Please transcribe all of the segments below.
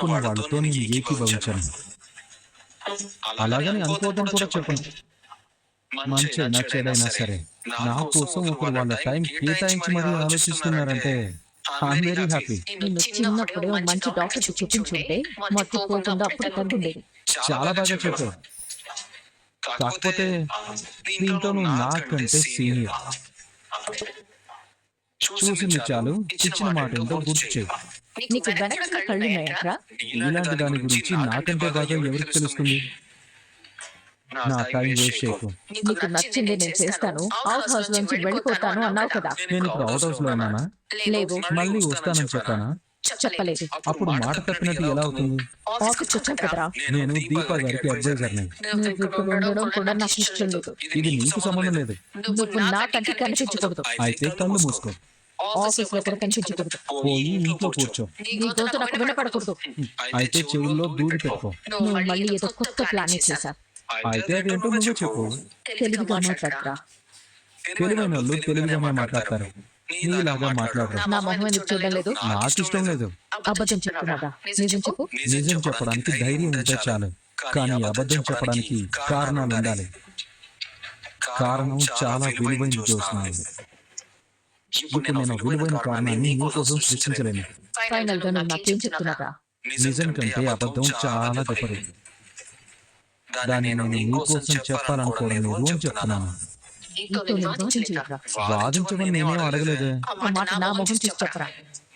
కొన్ని వాళ్ళతో నేను ఏకీభవించాను. అలాగని అనుకోవద్దని కూడా చెప్పను. మంచైనా చెడైనా సరే నా కోసం ఒకరు వాళ్ళ టైం కేటాయించి మరీ ఆలోచిస్తున్నారంటే ఐఎమ్ వెరీ హ్యాపీ. నిన్ను చిన్నప్పుడే ఓ మంచి డాక్టర్కి చూపించుంటే మర్చిపోకుండా అప్పుడు తగ్గుండేది. చాలా బాగా చెప్పావు. కాకపోతే దీంట్లో నువ్వు నాకంటే సీనియర్. చూసింది చాలు, ఇచ్చిన మాట ఏంటో గుర్తు చేయి. నీకు వెనక కళ్ళున్నాయట్రా? ఇలాంటి దాని గురించి నాకంటే బాగా ఎవరికి తెలుస్తుంది? నా టైం వేస్ట్ చేయకు. నీకు నచ్చింది నేను చేస్తాను, అవుట్ హౌస్ నుంచి వెళ్ళిపోతాను అన్నావు కదా. నేను ఇప్పుడు అవుట్ హౌస్ లో ఉన్నానా? లేవు. మళ్ళీ వస్తానని చెప్పానా? చెప్పలేదు. అప్పుడు మాట తప్పినట్టు ఎలా అవుతుంది? ఆఫీస్ వచ్చావు కదరా. నేను దీపా గారికి అడ్వైజర్ని. నువ్వు ఇప్పుడు ఉండడం కూడా నాకు ఇష్టం లేదు. ఇది నీకు సంబంధం లేదు. నువ్వు నాకంటే కనిపించకూడదు. అయితే కళ్ళు మూసుకో, ఆఫీస్ లో కూడా కనిపించకూడదు. పోయి ఇంట్లో కూర్చో. నీ గొంతు నాకు వినపడకూడదు. అయితే చెవుల్లో దూది పెట్టుకో. నువ్వు మళ్ళీ ఏదో కొత్త ప్లాన్ చేశా. అయితే అదేంటో నువ్వే చెప్పు. తెలివిగా మాట్లాడరా. తెలివైన వాళ్ళు తెలివిగానే మాట్లాడతారు. నీలాగా మాట్లాడరు. నా మొహం ఎందుకు చూడడం లేదు? నాకు ఇష్టం లేదు. అబద్ధం చెప్తున్నారా? నిజం చెప్పు. నిజం చెప్పడానికి ధైర్యం ఉంటే చాలు, కానీ అబద్ధం చెప్పడానికి కారణాలు ఉండాలి. కారణం చాలా విలువైన జోస్నాలు. ఇప్పుడు నేను విలువైన కారణాన్ని నీకోసం సృష్టించలేను. ఫైనల్ గా నువ్వు నాకేం చెప్తున్నారా? నిజం కంటే అబద్ధం చాలా గొప్పది. దాన్ని నేను నీకోసం చెప్పాలనుకోవడం లేదు అని చెప్తున్నాను. నీతో నేను వాదించలేదురా. వాదించమని నేనేం అడగలేదు. ఆ మాట నా మొహం చూసి చెప్పరా.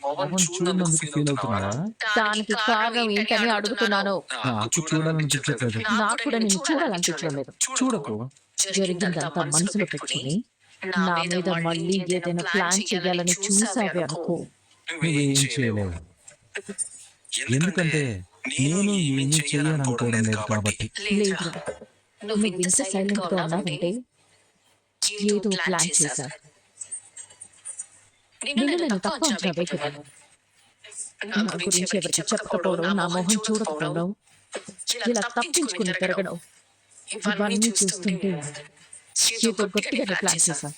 మొహం చూడనందుకు ఫీల్ అవుతున్నావా? దానికి కారణం ఏంటని అడుగుతున్నాను. నాకు చూడాలనిపించట్లేదు. నాకు కూడా నేను చూడాలనిపించడం లేదు. చూడకు. జరిగిందంతా మనసులో పెట్టుకుని నా మీద మళ్ళీ ఏదైనా ప్లాన్ చేయాలని చూసావే అనుకో. నువ్వేం చేయలేవు. ఎందుకంటే నేను ఏమీ చేయాలనుకోవడం లేదు కాబట్టి. లేదు, నువ్వు ఇంత సైలెంట్ గా ఉన్నావంటే ఏదో ప్లాన్ చేశా. నిన్ను నేను తక్కువ అంచనా వేయగలను. నా గురించి ఎవరికి చెప్పకపోవడం, నా మొహం చూడకపోవడం, ఇలా తప్పించుకుని తిరగడం, ఇవన్నీ చూస్తుంటే ఏదో గట్టిగా ప్లాన్ చేశా.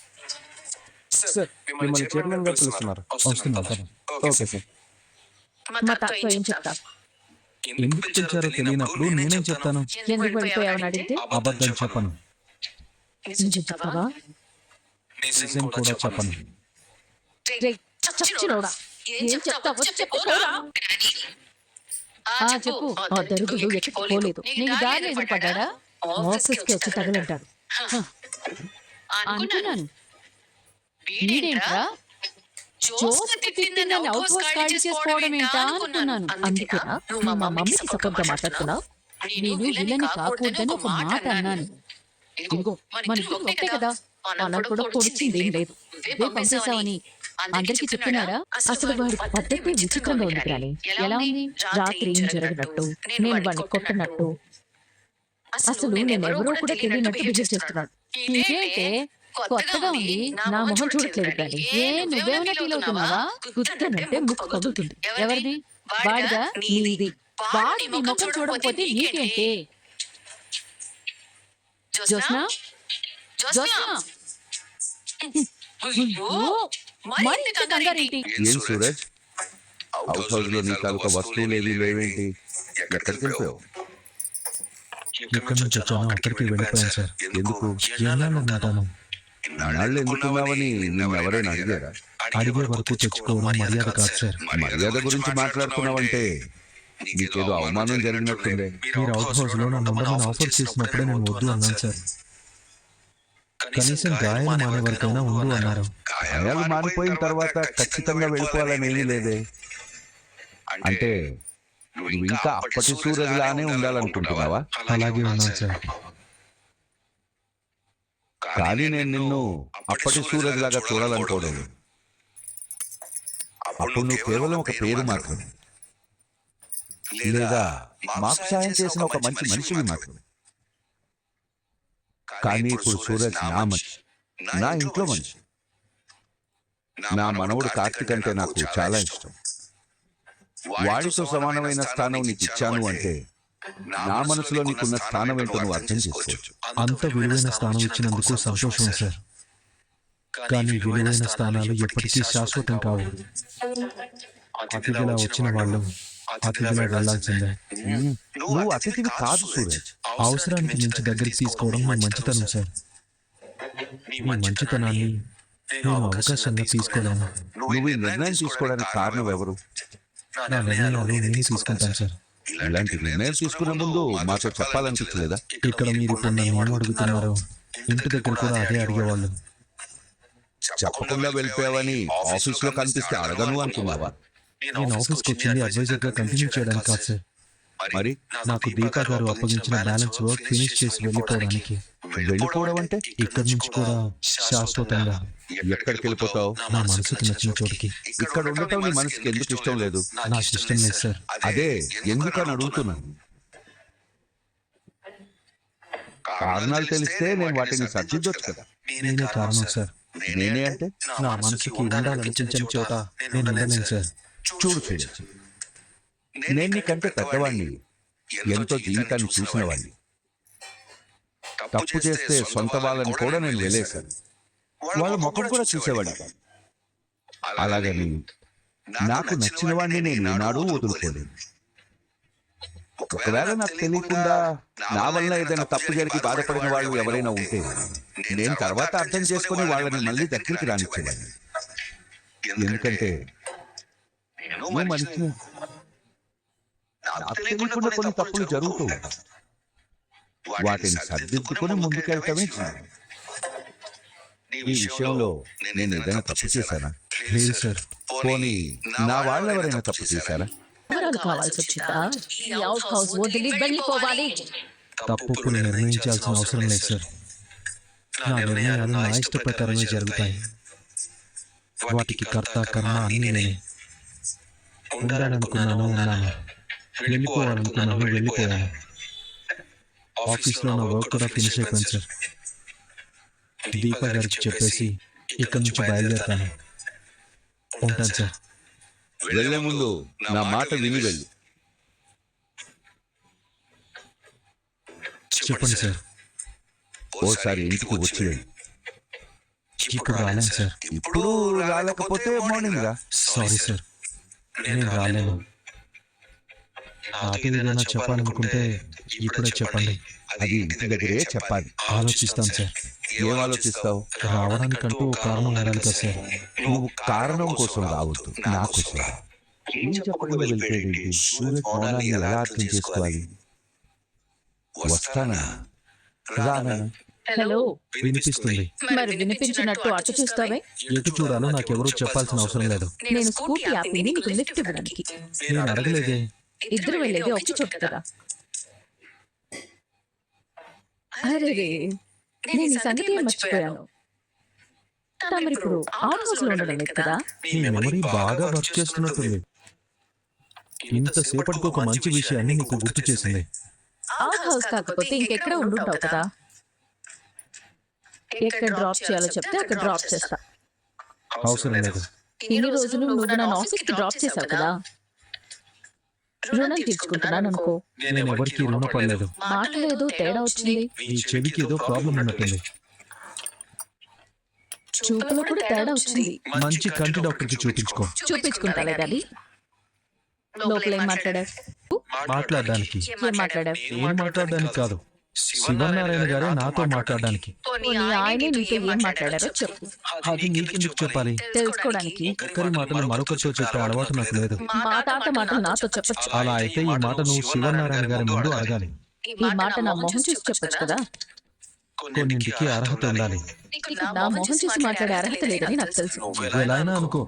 సార్, మిమ్మల్ని చైర్మన్ గారు పిలుస్తున్నారు. వస్తున్నాను కదా. Okay sir. మా తాత ఏం చెప్తా? ఎందుకు పిలిచారో తెలియనప్పుడు నేనేం చెప్తాను? ఎందుకు వెళ్ళిపోయావని అడిగితే అబద్ధం చెప్పను. నిజం చెప్తావా? నిజం కూడా చెప్పను. రేయ్, చచ్చినోడా, ఏం చెప్తావో చెప్పుకోరా. చెప్పు. ఆ దరిద్రుడు ఎత్తుకోలేదు. నీకు దారి ఎదురుపడ్డా? ఆఫీస్కి వచ్చి తగలంటాడు. అనుకున్నాను. వీడేంట్రా జోస్ తిట్టిందని అవుట్ హౌస్ ఖాళీ చేసుకోవడం ఏంటా అనుకున్నాను. అందుకేనా నువ్వు మా మమ్మీకి సపోర్ట్ గా మాట్లాడుతున్నావు? నేను విలని కాకూడదని ఒక మాట అన్నాను. ఇదిగో మన ఇద్దరు ఒకటే కదా. అన్నప్పుడు కూడా పొడిచింది ఏం లేదు. ఇదే పంపేశావని అందరికీ చెప్తున్నారా? అసలు వాడి పద్ధతి విచిత్రంగా ఉంది. కానీ ఎలా ఉంది? రాత్రి ఏం జరిగినట్టు, నేను వాడిని కొట్టినట్టు, అసలు నేను ఎవరో కూడా తెలియనట్టు బిహేవ్ చేస్తున్నాడు. ఇదేంటే కొత్తగా ఉంది. నా మొహం చూడట్లేదు. కానీ నువ్వేమైనా ఫీల్ అవుతున్నావా? గుర్తునంటే ముక్కు కదులుతుంది. ఎవరిది? వాడిదా? నీది. వాడి నీ ముఖం చూడకపోతే నీకేంటి? జోస్నా, జోస్నా, మరి ఇంత కంగారేంటి? ఏం సూరజ్, అవుట్ హౌస్ లో నీ తాలూకా వస్తువులు ఏవి లేవేంటి? ఎక్కడికి వెళ్ళిపోయావు? ఎక్కడి నుంచి వచ్చానో అక్కడికి వెళ్ళిపోయాను సార్. ఎందుకు? ఏనాళ్ళన్నాను? నాళ్ళు ఎందుకున్నావని నిన్నెవరైనా అడిగారా? అడిగే వరకు తెచ్చుకోవడం మర్యాద కాదు సార్. మర్యాద గురించి మాట్లాడుతున్నావంటే నీకేదో అవమానం జరిగినట్టుందే. మీరు అవుట్ హౌస్ లో నన్ను ఉండమని ఆఫర్ చేసినప్పుడే నేను వద్దు అన్నాను సార్. కనీసం గాయాలు మానే వరకైనా ఉండు అన్నారు. గాయాలు మారిపోయిన తర్వాత ఖచ్చితంగా వెళ్ళిపోవాలని ఏమీ లేదే. అంటే నువ్వు ఇంకా అప్పటి సూరజ్ లానే ఉండాలనుకుంటున్నావా? అలాగే ఉన్నాను సార్. కానీ నేను నిన్ను అప్పటి సూరజ్ లాగా చూడాలనుకోవడం. అప్పుడు నువ్వు కేవలం ఒక పేరు మాత్రమే, లేదా మాకు సాయం చేసిన ఒక మంచి మనిషివి మాత్రమే. కానీ ఇప్పుడు సూరజ్ నా మనిషి, నా ఇంట్లో మనిషి. నా మనవడు కార్తిక్ అంటే నాకు చాలా ఇష్టం. వాడితో సమానమైన స్థానం నీకు ఇచ్చాను అంటే నా మనసులో నీకున్న స్థానం ఏంటో నువ్వు అర్థం చేసుకోవచ్చు. అంత విలువైన స్థానం ఇచ్చినందుకు సంతోషం సార్. కానీ విలువైన స్థానాలు ఎప్పటికీ శాశ్వతం కావు. అతిథిలా వచ్చిన వాళ్ళు అతిథిలా వెళ్లాల్సిందే. నువ్వు అతిథివి కాదు సూరజ్. అవసరానికి మించి దగ్గరికి తీసుకోవడం మీ మంచితనం సార్. మీ మంచితనాన్ని నేను అవకాశంగా తీసుకోలేను. నువ్వు ఈ నిర్ణయం తీసుకోవడానికి కారణం ఎవరు? నా నిర్ణయాలు నేను తీసుకుంటాను సార్. ఇలాంటి నిర్ణయం తీసుకునే ముందు మాతో చెప్పాలనిపించలేదా? ఇక్కడ మీరు ఇప్పుడు నన్ను ఏం అడుగుతున్నారో ఇంటి దగ్గర కూడా అదే అడిగేవాళ్ళు. చెప్పకుండా వెళ్ళిపోయావని ఆఫీస్లో కనిపిస్తే అడగను అనుకున్నావా? నేను ఆఫీస్కి వచ్చింది అడ్వైజర్గా కంటిన్యూ చేయడానికి కాదు సార్. మరి నాకు దీపా గారు అప్పగించిన బ్యాలెన్స్ వర్క్ ఫినిష్ చేసి వెళ్ళిపోవడానికి. వెళ్ళిపోవడం అంటే ఇక్కడి నుంచి కూడా శాశ్వతంగా ఎక్కడికి వెళ్ళిపోతావు? నా మనసుకి నచ్చిన చోటికి. ఇక్కడ ఉండటం నీ మనసుకి ఎందుకు ఇష్టం లేదు? నాకు ఇష్టం లేదు సార్. అదే ఎందుకని అడుగుతున్నాను. కారణాలు తెలిస్తే నేను వాటిని సర్దిద్దొచ్చు కదా. నేనే కారణం సార్. నేనే అంటే నా మనసుకి ఉండాలనిపించని చోట నేను ఉండలేను సార్. చూడు సూరజ్, నేను నీకంటే పెద్దవాణ్ణి, ఎంతో జీవితాన్ని చూసిన వాడిని. తప్పు చేస్తే సొంత వాళ్ళని కూడా నేను వెళ్ళేశాను. వాళ్ళ ముఖం కూడా చూసేవాడిని కాదు. అలాగని నాకు నచ్చిన వాడిని నేను ఈనాడు వదులుకోలేను. ఒకవేళ నాకు తెలియకుండా నా వల్ల ఏదైనా తప్పు జరిగి బాధపడిన వాళ్ళు ఎవరైనా ఉంటే నేను తర్వాత అర్థం చేసుకుని వాళ్ళని మళ్ళీ దగ్గరికి రానిచ్చేవాడిని. ఎందుకంటే నువ్వు మనిషి, నాకు తెలియకుండా కొన్ని తప్పులు జరుగుతూ ఉంటాయి. వాటిని సర్దిద్దుకుని ముందుకెళ్తామే జీవితం. ఈ విషయంలో నేను ఏదైనా తప్పు చేశానా? లేదు సార్. పోనీ నా వాళ్ళు ఎవరైనా తప్పు చేశారా? వివరాలు కావాల్సి వచ్చిందా? ఈ అవుట్ హౌస్ వదిలి వెళ్ళిపోవాలి. తప్పుని నిర్ణయించాల్సిన అవసరం లేదు సార్. నా నిర్ణయాలు నా ఇష్ట ప్రకారమే జరుగుతాయి. వాటికి కర్త కర్మ అన్నీ నేనే. ఉండాలనుకున్నాను ఉన్నాను, వెళ్ళిపోవాలనుకున్నాను వెళ్ళిపోయాను. ఆఫీస్లో నా వర్క్ కూడా ఫినిష్ అయిపోయింది సార్. దీపా గారికి చెప్పేసి ఇక్కడి నుంచి బయలుదేరుతాను. ఉంటాను సార్. వెళ్లే ముందు నా మాట విని వెళ్ళు. చెప్పండి సార్. ఓసారి ఇంటికి వచ్చి వెళ్ళు. ఇప్పుడు రాలేను సార్. ఇప్పుడు రాలేకపోతే మార్నింగ్ రా. సారీ సార్, నేను రాలేను. నాతో ఏదైనా చెప్పాలనుకుంటే ఇప్పుడే చెప్పండి. అది ఇంటి దగ్గరే చెప్పాలి. ఆలోచిస్తాను సార్. ఏం ఆలోచిస్తావు? రావడానికంటూ ఓ కారణం ఉండాలి కదా సార్. నువ్వు కారణం కోసం రావద్దు, నా కోసం. ఏం చెప్పకుండా వెళ్ళిపోయేది? సూరజ్ మౌనాన్ని ఎలా అర్థం చేసుకోవాలి? వస్తానా రానా? హలో, వినిపిస్తుంది. మరి వినిపించినట్టు అటు చూస్తావే? ఎటు చూడాలో నాకెవరూ చెప్పాల్సిన అవసరం లేదు. నేను స్కూటీ ఆపింది నీకు లిఫ్ట్ ఇవ్వడానికి. నేను అడగలేదే. ఇద్దరు వెళ్ళేది ఒక చోటు కదా. అరే, నేను ఈ సంగతి ఏం మర్చిపోయాను. తమరిప్పుడు అవుట్ హౌస్ లో ఉండడం లేదు కదా? నీ మెమరీ బాగా వర్క్ చేస్తున్నట్టుంది. ఇంతసేపటికి ఒక మంచి విషయాన్ని నీకు గుర్తు చేసింది. అవుట్ హౌస్ కాకపోతే ఇంకెక్కడ ఉండుంటావు కదా. ఎక్కడ డ్రాప్ చేయాలో చెప్తే అక్కడ డ్రాప్ చేస్తా. అవసరం లేదు. ఇన్ని రోజులు నువ్వు నన్ను ఆఫీస్ కి డ్రాప్ చేసావు కదా. రుణం తీర్చుకుంటున్నాను అనుకో. నేను ఎవరికి రుణపడలేదు. మాటలో ఏదో తేడా వచ్చింది. ఈ చెవికి ఏదో ప్రాబ్లం ఉన్నట్టుంది. చూపులో కూడా తేడా వచ్చింది. మంచి కంటి డాక్టర్కి చూపించుకో. చూపించుకుంటాలే గాని లోపల ఏం మాట్లాడావు? మాట్లాడడానికి. ఏం మాట్లాడావు? ఏం మాట్లాడడానికి కాదు, శివనారాయణ గారే నాతో మాట్లాడడానికి. పోనీ ఆయనే నీతో ఏం మాట్లాడారో చెప్పు. అది నీకెందుకు చెప్పాలి? తెలుసుకోవడానికి. ఒక్కరి మాటలు మరొకరితో చెప్పే అలవాటు నాకు లేదు. మా తాత మాటలు నాతో చెప్పొచ్చు. అలా అయితే ఈ మాట నువ్వు శివనారాయణ గారి ముందు అడగాలి. ఈ మాట నా మొహం చూసి చెప్పొచ్చు కదా. కొన్నింటికి అర్హత ఉండాలి. నా మొహం చూసి మాట్లాడే అర్హత లేదని నాకు తెలుసు. ఎలా అయినా అనుకో.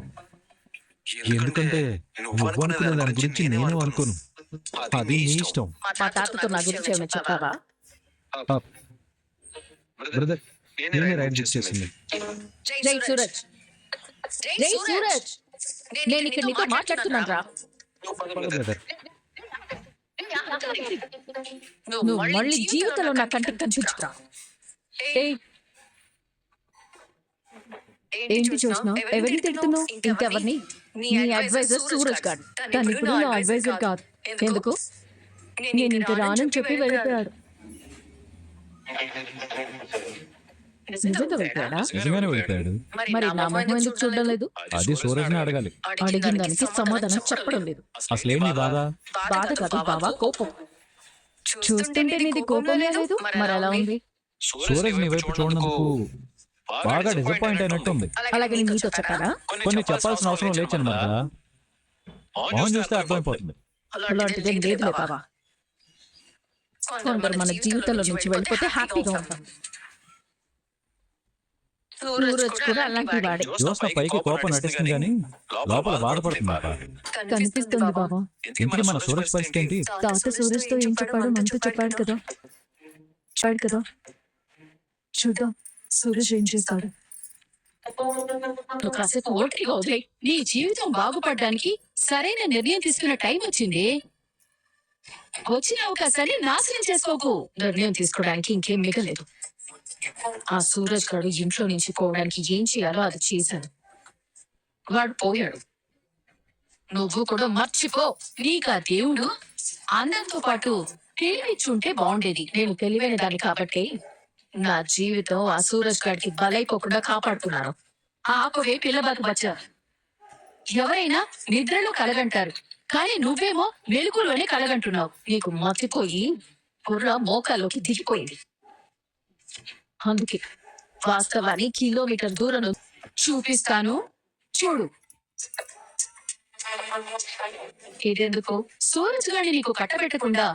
ఎందుకంటే నువ్వు అనుకునే దాని గురించి నేను అనుకోను. అది నీ ఇష్టం. మా తాతతో నా గురించి ఏమైనా చెప్పావా? బ్రదర్, నేనే రైడ్ బుక్ చేసింది. జై సూరజ్, జై సూరజ్, నేను ఇక్కడ నీతో మాట్లాడుతున్నాను రా. బ్రదర్, నువ్వు మళ్ళీ జీవితంలో నా కంటికి కనిపించురా. ఏంటి చూసినావు? ఎవరిని తిడుతున్నావు? ఇంకెవరిని? నీ అడ్వైజర్ సూరజ్ గారు. తను ఇప్పుడు నా అడ్వైజర్ కాదు. ఎందుకు? నేను ఇంక రానని చెప్పి వెళ్ళిపోయాడు. నిజంగా వెళ్ళిపోయాడా? నిజంగానే వెళ్ళిపోయాడు. మరి నా మొహం ఎందుకు చూడడం లేదు? అది సూరజ్ని అడగాలి. అడిగిన దానికి సమాధానం చెప్పడం లేదు. అసలేంటి బాధ? బాధ కాదు బావా, కోపం. చూస్తుంటే నీది కోపంగా లేదు, మరి ఎలా ఉంది? సూరజ్ నీ వైపు చూడనందుకు బాగా డిసప్పాయింట్ అయినట్టుంది. అలాగే నీతో చెప్పారా? కొన్ని చెప్పాల్సిన అవసరం లేచను కదా. మొహం చూస్తే అర్థమైపోతుంది. అలాంటిదేం లేదులే బావా. కొందరు మన జీవితంలో నుంచి వెళ్ళిపోతే హ్యాపీగా ఉంటాం. సూరజ్ కూడా అలాంటి వాడే. జ్యోత్స్న పైకి కోపం నటిస్తుంది కానీ లోపల బాధపడుతుందట. కనిపిస్తుంది బావా. ఇంతకీ మన సూరజ్ పరిస్థితి ఏంటి? తాత సూరజ్ తో ఏం చెప్పాడు? మనతో చెప్పాడు కదా. చూద్దాం సూరజ్ ఏం చేస్తాడు. నువ్వు కాసేపు ఓపికగా వదిలేయ్. నీ జీవితం బాగుపడడానికి సరైన నిర్ణయం తీసుకున్న టైం వచ్చింది. వచ్చిన అవకాశాన్ని నాశనం చేసుకోకు. నిర్ణయం తీసుకోవడానికి ఇంకేం మిగలేదు. ఆ సూరజ్ గారు ఇంట్లో నుంచి పోవడానికి ఏం చేయాలో అది చేశాను. వాడు పోయాడు. నువ్వు కూడా మర్చిపో. నీకు ఆ దేవుడు అందరితో పాటు తెలివిచ్చుంటే బాగుండేది. నేను తెలివైన దాన్ని కాబట్టి నా జీవితం ఆ సూరజ్ గారికి బలైపోకుండా కాపాడుతున్నాను. ఆకువే పిల్లబాకు బచ్చా. ఎవరైనా నిద్రలో కలగంటారు, కానీ నువ్వేమో వెలుగులోనే కలగంటున్నావు. నీకు మతిపోయి బుర్ర మోకాల్లోకి దిగిపోయింది. అందుకే వాస్తవాన్ని కిలోమీటర్ దూరం చూపిస్తాను, చూడు. ఇదెందుకు? సూరజ్ గారిని నీకు కట్టబెట్టకుండా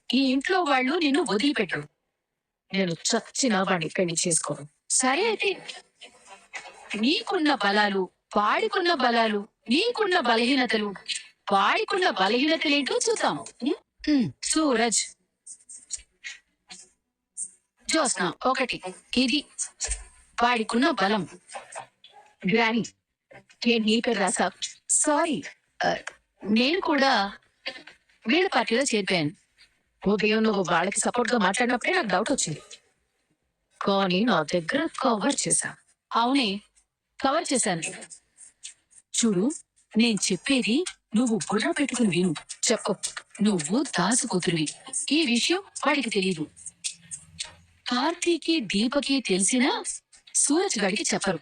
ఈ ఇంట్లో వాళ్ళు నిన్ను వదిలిపెట్టరు. నేను చచ్చిన వాడిని పెళ్లి చేసుకోను. సరే అయితే నీకున్న బలాలు వాడికున్న బలాలు, నీకున్న బలహీనతలు వాడికున్న బలహీనతలేంటో చూద్దాము. సూరజ్, జ్యోత్స్న ఒకటి. ఇది వాడికున్న బలం. గ్రాని, నేను నీ పేరు రాసా. సారీ, నేను కూడా వీళ్ళ పార్టీలో చేరిపోయాను. ఉదయం నువ్వు వాళ్ళకి సపోర్ట్ గా మాట్లాడినప్పుడే నాకు డౌట్ వచ్చింది, కానీ నా దగ్గర కవర్ చేశా. అవునే, కవర్ చేశాను. చూడు, నేను చెప్పేది నువ్వు బుర్ర పెట్టుకుని విను. చెప్పు. నువ్వు దాసు కూతురివి. ఈ విషయం వాడికి తెలియదు. కార్తీకి దీపకి తెలిసినా సూరజ్ గడికి చెప్పరు.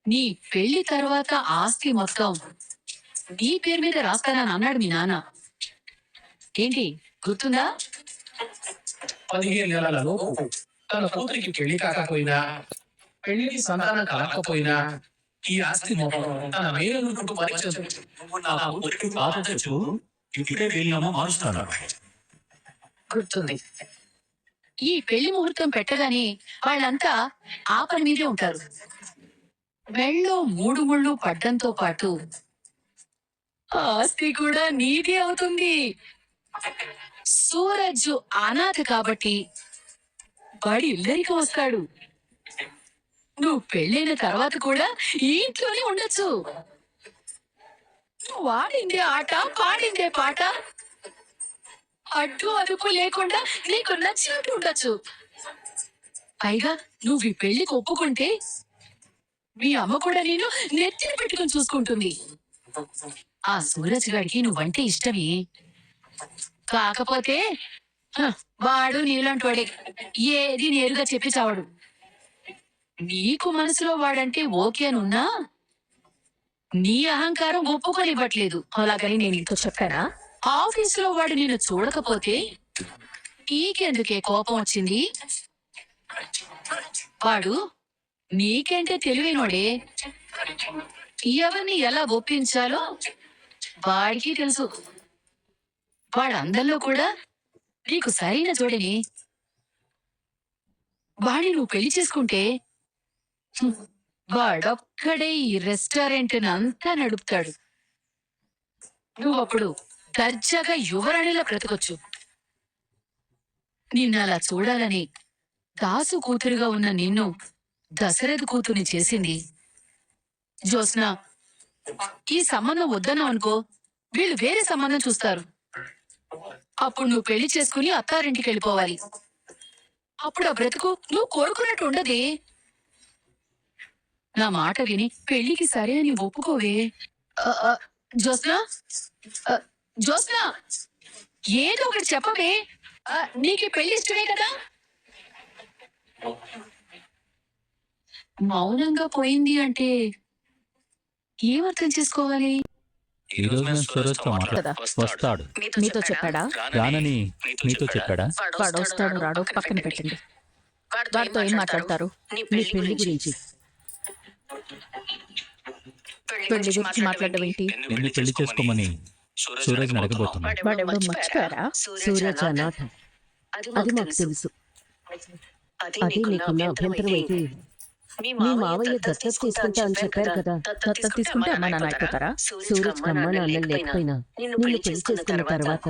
నీ పెళ్లి తర్వాత ఆస్తి మొత్తం నీ పేరు మీద రాస్తానని అన్నాడు మీ నాన్న. ఏంటి గుర్తుందా? 15 నెలలలోపు తన కూతురికి పెళ్లి కాకపోయినా, పెళ్లికి సంతానం కలగకపోయినా ఈ ఆస్తి మొత్తం తన మేలుకు పరిచయం. నా కూతురికి బాధ తెచ్చు, ఇప్పుడే వీళ్ళమ్మ మారుస్తాను. గుర్తుంది. ఈ పెళ్లి ముహూర్తం పెట్టగానే వాళ్ళంతా ఆ పని మీదే ఉంటారు. మెళ్ళో 3 ముళ్ళు పడ్డంతో పాటు ఆస్తి కూడా నీదే అవుతుంది. సూరజ్ అనాథ కాబట్టి వాడి ఇల్లరికి వస్తాడు. నువ్వు పెళ్ళైన తర్వాత కూడా ఈ ఇంట్లోనే ఉండొచ్చు. నువ్వు వాడిందే ఆట, పాడిందే పాట, అడ్డు అదుపు లేకుండా నీకు నచ్చినట్టు ఉండొచ్చు. పైగా నువ్వు ఈ పెళ్లికి ఒప్పుకుంటే మీ అమ్మ కూడా నేను నెత్తిన పెట్టుకుని చూసుకుంటుంది. ఆ సూరజ్ గారికి నువ్వంటే ఇష్టమే. కాకపోతే వాడు నీలాంటి వాడే. ఏది నేరుగా చెప్పి చావడు. నీకు మనసులో వాడంటే ఓకే అనున్నా నీ అహంకారం ఒప్పుకొనివ్వట్లేదు. అలాగని నేను ఇంకో చెప్పానా? ఆఫీసులో వాడు నిన్ను చూడకపోతే నీకెందుకే కోపం వచ్చింది? వాడు నీకంటే తెలివైనోడే. ఎవరిని ఎలా ఒప్పించాలో వాడికి తెలుసు. వాడందరిలో కూడా నీకు సరైన జోడిని. వాడిని నువ్వు పెళ్లి చేసుకుంటే వాడొక్కడే ఈ రెస్టారెంట్ అంతా నడుపుతాడు. నువ్వప్పుడు దర్జాగా యువరాణిలా బ్రతకొచ్చు. నిన్ను అలా చూడాలని దాసు కూతురుగా ఉన్న నిన్ను దశరథ కూతుర్ని చేసింది జ్యోత్స్న. ఈ సంబంధం వద్దన్నావు అనుకో, వీళ్ళు వేరే సంబంధం చూస్తారు. అప్పుడు నువ్వు పెళ్లి చేసుకుని అత్తారింటికి వెళ్ళిపోవాలి. అప్పుడు ఆ బ్రతుకు నువ్వు కోరుకున్నట్టు ఉండదే. నా మాట విని పెళ్లికి సరే అని ఒప్పుకోవే. జ్యోత్స్న, జ్యోత్స్న, ఏదో ఒకటి చెప్పవే. నీకు పెళ్లి ఇష్టమే కదా? మౌనంగా పోయింది అంటే ఏమర్థం చేసుకోవాలి? ఈ రోజు నేను సూరజ్తో మాట్లాడా వస్తాడు. మీతో చెప్పాడా? రానని మీతో చెప్పాడా? వాడు వస్తాడు రాడో పక్కన పెట్టండి. వాడితో ఏం మాట్లాడతారు? మీ పెళ్లి గురించి. పెళ్లి గురించి మాట్లాడడం ఏంటి? నిన్ను పెళ్లి చేసుకోమని సూరజ్ అడగబోతున్నాడు. వాడెవడో మర్చిపోయారా? సూరజ్ అనాథ, అది మాకు తెలుసు. అది నీకున్న అభ్యంతరం అయితే మీ మావయ్య దత్తత తీసుకుంటా అని చెప్పారు కదా. దత్తత తీసుకుంటే అమ్మ నాన్న అయిపోతారా? సూరజ్కి అమ్మ నాన్న లేకపోయినా నిన్ను పెళ్లి చేసుకున్న తర్వాత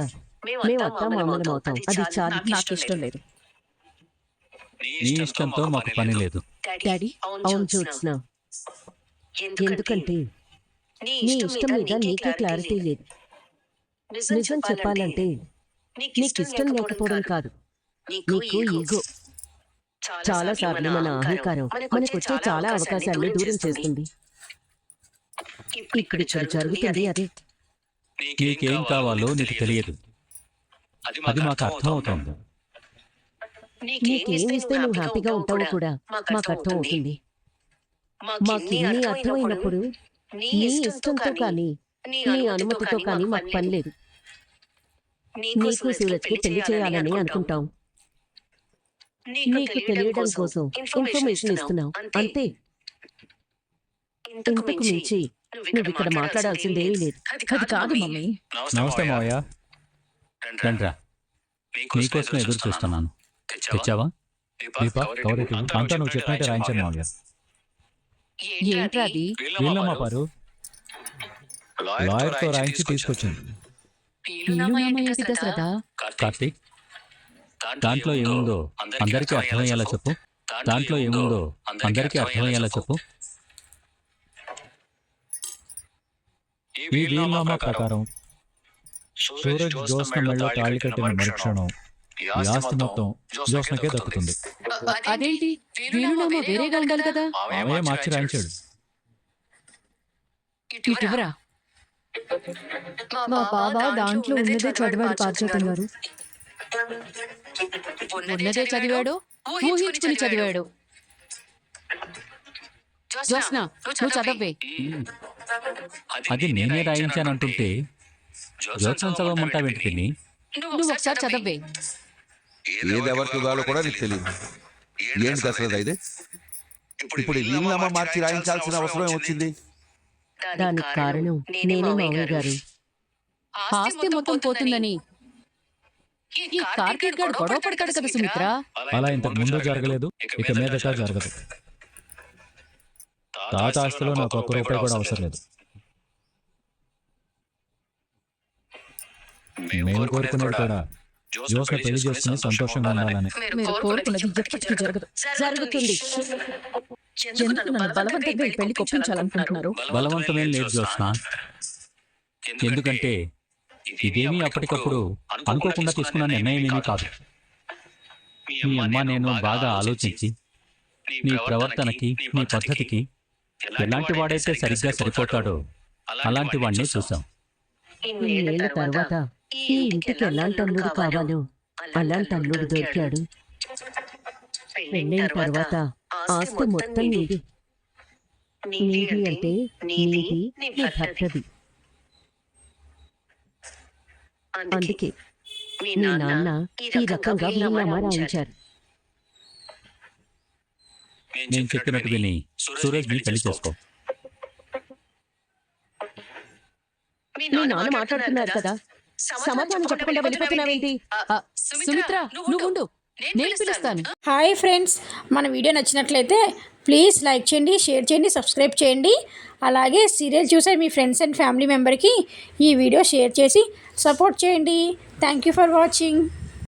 మేము అత్త మామూలం అవుతాం. అది చాలా నాకు ఇష్టం లేదు. నీ ఇష్టంతో మాకు పని లేదు. డాడీ, అవును జ్యోత్స్న, ఎందుకంటే నీ ఇష్టం మీద నీకే క్లారిటీ లేదు. నిజం చెప్పాలంటే నీకు ఇష్టం లేకపోవడం కాదు, నీకు ఈగో. చాలా సార్లు మన అహంకారం మనకొచ్చే చాలా అవకాశాలను దూరం చేస్తుంది. ఇక్కడ జరుగుతుంది అదే. నీకేం కావాలో నీకు తెలియదు, అది మాకు అర్థమవుతోంది. నీకేమిస్తే నువ్వు హ్యాపీగా ఉంటావో కూడా మాకు అర్థం అవుతుంది. మాకు ఇన్ని అర్థమైనప్పుడు నీ ఇష్టంతో కానీ నీ అనుమతితో కానీ మాకు పని లేదు. నీకు సూరజ్కి పెళ్లి చేయాలని అనుకుంటాం. నీకు తెలియడం కోసం ఇన్ఫర్మేషన్ ఇస్తున్నాం అంతే. ఇంతకు మించి నువ్వు ఇక్కడ మాట్లాడాల్సిందేమీ లేదు. అది కాదు మమ్మీ. నమస్తే మావయ్య. రండ్రా, నీకోసం ఎదురు చూస్తున్నాను. తెచ్చావా? దీపా, కవరేటి అంతా నువ్వు చెప్పినట్టే రాయించాను మావయ్య. ఏంట్రా అది? వీళ్ళమ్మా పారు లాయర్తో రాయించి తీసుకొచ్చింది. వీలునామా దశరథ. కార్తీక్, దాంట్లో ఏముందో అందరికీ అర్థమయ్యేలా చెప్పు. దాంట్లో ఏముందో అందరికీ అర్థమయ్యేలా చెప్పు. ఈ వీలునామా ప్రకారం సూరజ్ జ్యోత్స్న మెళ్ళలో తాళి కట్టిన మరుక్షణం ఈ ఆస్తి మొత్తం జ్యోత్స్నకే దక్కుతుంది. అదేంటి? వీలునామా వేరేగా ఉండాలి కదా. మామయ్య మార్చి రాయించాడు. ఇటువరా. మా బావ దాంట్లో ఉన్నదే చదివాడు పార్వతం గారు. ఉన్నదే చదివాడు, ఊహించుకుని చదివాడు. జ్యోత్స్న, నువ్వు చదవే. అది నేనే రాయించానంటుంటే జ్యోత్స్న చదవమంటావేంటి పిన్ని? నువ్వు ఒకసారి చదవే. ఏది ఎవరికి ఇవ్వాలో కూడా నీకు తెలియదు. ఏంటి దశరథ ఇది? ఇప్పుడు ఈ వీలునామా మార్చి రాయించాల్సిన అవసరం వచ్చింది. దానికి కారణం నేనే మావయ్య గారు. ఆస్తి మొత్తం పోతుందని ఈ కార్తీక్ గారు గొడవ పడతాడు కదా సుమిత్ర. అలా ఇంతకు ముందు జరగలేదు, ఇక మీదట జరగదు. తాత ఆస్తిలో నాకు ఒక్క రూపాయి కూడా అవసరం లేదు. మేము కోరుకునేది కూడా జ్యోత్స్న పెళ్లి చేసుకుని సంతోషంగా ఉండాలని. మీరు కోరుకున్నది ఎప్పటికీ జరగదు. జరుగుతుంది. ఎందుకు నన్ను బలవంతంగా ఈ పెళ్లి కొప్పించాలనుకుంటున్నారు? బలవంతమేం లేదు జ్యోత్స్న. ఎందుకంటే ఇదేమీ అప్పటికప్పుడు అనుకోకుండా తీసుకున్న నిర్ణయం ఏమీ కాదు. మీ అమ్మ నేను బాగా ఆలోచించి నీ ప్రవర్తనకి నీ పద్ధతికి ఎలాంటి వాడైతే సరిగ్గా సరిపోతాడో అలాంటి వాడిని చూసాం. ఇన్నేళ్ల తర్వాత ఈ ఇంటికి ఎలాంటి అల్లుడు కావాలో అలాంటి అల్లుడు దొరికాడు. పెళ్ళైన తర్వాత ఆస్తి మొత్తం నీది. నీది అంటే నీది, నీ భర్తది. అందుకే మీ నాన్న ఈ రకంగా వీలునామా రాయించారు. నేను చెప్పినట్టు విని సూరజ్ని పెళ్లి చేసుకో. మీ నాన్న మాట్లాడుతున్నారు కదా, సమాధానం చెప్పకుండా వెళ్ళిపోతున్నావేంటి? సుమిత్ర, నువ్వు ఉండు, నేను పిలుస్తాను. హాయ్ ఫ్రెండ్స్, మన వీడియో నచ్చినట్లయితే ప్లీజ్ లైక్ చేయండి, షేర్ చేయండి, సబ్స్క్రైబ్ చేయండి. అలాగే సీరియల్ చూసే మీ ఫ్రెండ్స్ అండ్ ఫ్యామిలీ మెంబర్కి ఈ వీడియో షేర్ చేసి సపోర్ట్ చేయండి. Thank you for watching.